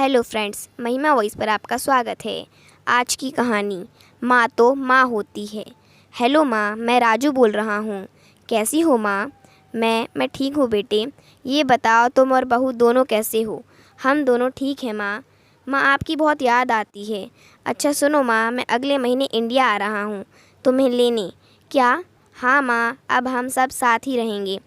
Hello friends, महिमा voice पर आपका स्वागत है। आज की कहानी माँ तो माँ होती है। हेलो माँ, मैं राजू बोल रहा हूँ। कैसी हो माँ? मैं ठीक हूँ बेटे। ये बताओ तुम और बहू दोनों कैसे हो? हम दोनों ठीक हैं माँ। माँ आपकी बहुत याद आती है। अच्छा सुनो माँ, मैं अगले महीने इंडिया आ रहा हूँ तुम्हें लेने। क्या? हाँ माँ, अब हम सब साथ ही रहेंगे।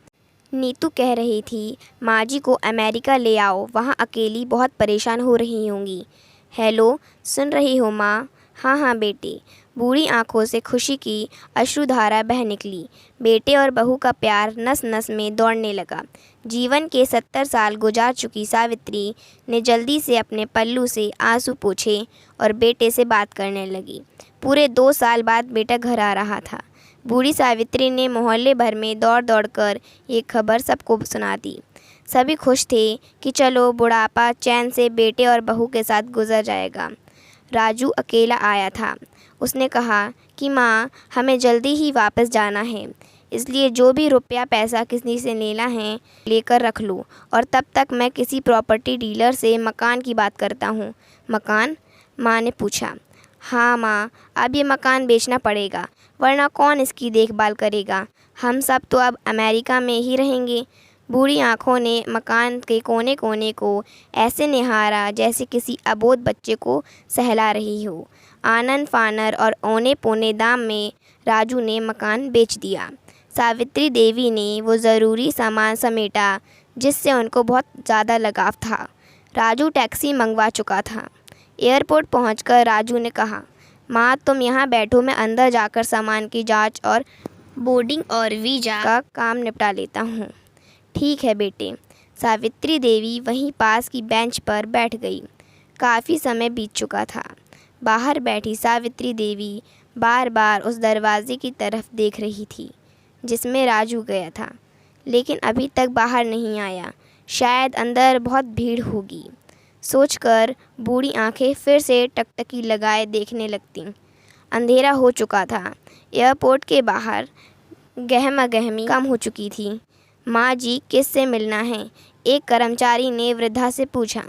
नीतू कह रही थी माँ जी को अमेरिका ले आओ, वहाँ अकेली बहुत परेशान हो रही होंगी। हेलो, सुन रही हो माँ? हाँ हाँ बेटे। बूढ़ी आंखों से खुशी की अश्रुधारा बह निकली। बेटे और बहू का प्यार नस नस में दौड़ने लगा। जीवन के 70 साल गुजार चुकी सावित्री ने जल्दी से अपने पल्लू से आंसू पोंछे और बेटे से बात करने लगी। पूरे 2 साल बाद बेटा घर आ रहा था। बूढ़ी सावित्री ने मोहल्ले भर में दौड़ दौड़ कर ये खबर सबको सुना दी। सभी खुश थे कि चलो बुढ़ापा चैन से बेटे और बहू के साथ गुजर जाएगा। राजू अकेला आया था। उसने कहा कि माँ, हमें जल्दी ही वापस जाना है, इसलिए जो भी रुपया पैसा किसी से लेना है लेकर रख लो, और तब तक मैं किसी प्रॉपर्टी डीलर से मकान की बात करता हूँ। मकान? माँ ने पूछा। हाँ माँ, अब ये मकान बेचना पड़ेगा, वरना कौन इसकी देखभाल करेगा? हम सब तो अब अमेरिका में ही रहेंगे। बूढ़ी आंखों ने मकान के कोने कोने को ऐसे निहारा जैसे किसी अबोध बच्चे को सहला रही हो। आनन फानर और औने पौने दाम में राजू ने मकान बेच दिया। सावित्री देवी ने वो ज़रूरी सामान समेटा जिससे उनको बहुत ज़्यादा लगाव था। राजू टैक्सी मंगवा चुका था। एयरपोर्ट पहुंचकर राजू ने कहा, माँ तुम यहाँ बैठो, मैं अंदर जाकर सामान की जांच और बोर्डिंग और वीज़ा का काम निपटा लेता हूँ। ठीक है बेटे। सावित्री देवी वहीं पास की बेंच पर बैठ गई। काफ़ी समय बीत चुका था। बाहर बैठी सावित्री देवी बार बार उस दरवाजे की तरफ देख रही थी जिसमें राजू गया था, लेकिन अभी तक बाहर नहीं आया। शायद अंदर बहुत भीड़ होगी सोचकर बूढ़ी आंखें फिर से टकटकी लगाए देखने लगतीं। अंधेरा हो चुका था। एयरपोर्ट के बाहर गहमा गहमी कम हो चुकी थी। माँ जी, किससे मिलना है? एक कर्मचारी ने वृद्धा से पूछा।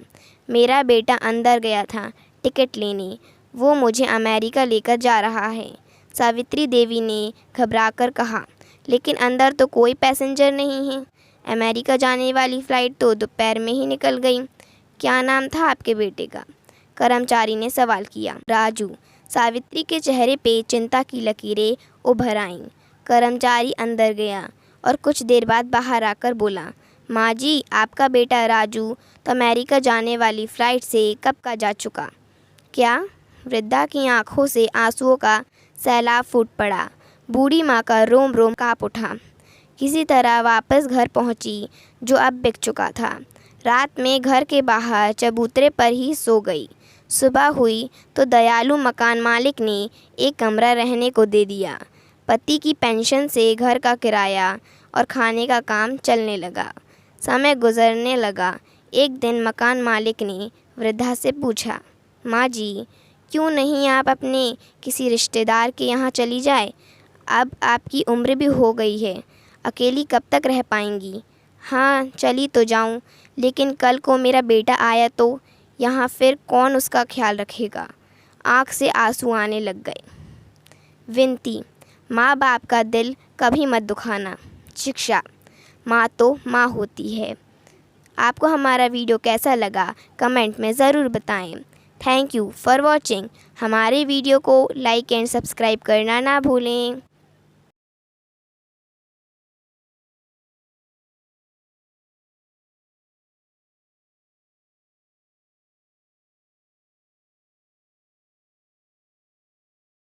मेरा बेटा अंदर गया था टिकट लेने, वो मुझे अमेरिका लेकर जा रहा है, सावित्री देवी ने घबराकर कहा। लेकिन अंदर तो कोई पैसेंजर नहीं है। अमेरिका जाने वाली फ़्लाइट तो दोपहर में ही निकल गई। क्या नाम था आपके बेटे का? कर्मचारी ने सवाल किया। राजू। सावित्री के चेहरे पे चिंता की लकीरें उभर आईं। कर्मचारी अंदर गया और कुछ देर बाद बाहर आकर बोला, माँ जी, आपका बेटा राजू तो अमेरिका जाने वाली फ़्लाइट से कब का जा चुका। क्या? वृद्धा की आंखों से आंसुओं का सैलाब फूट पड़ा। बूढ़ी माँ का रोम रोम काँप उठा। किसी तरह वापस घर पहुँची जो अब बिक चुका था। रात में घर के बाहर चबूतरे पर ही सो गई। सुबह हुई तो दयालु मकान मालिक ने एक कमरा रहने को दे दिया। पति की पेंशन से घर का किराया और खाने का काम चलने लगा। समय गुजरने लगा। एक दिन मकान मालिक ने वृद्धा से पूछा, माँ जी, क्यों नहीं आप अपने किसी रिश्तेदार के यहाँ चली जाए? अब आपकी उम्र भी हो गई है, अकेली कब तक रह पाएंगी? हाँ, चली तो जाऊँ, लेकिन कल को मेरा बेटा आया तो यहाँ फिर कौन उसका ख्याल रखेगा? आँख से आंसू आने लग गए। विनती, माँ बाप का दिल कभी मत दुखाना। शिक्षा, माँ तो माँ होती है। आपको हमारा वीडियो कैसा लगा कमेंट में ज़रूर बताएं। Thank you for watching. हमारे वीडियो को लाइक एंड सब्सक्राइब करना ना भूलें।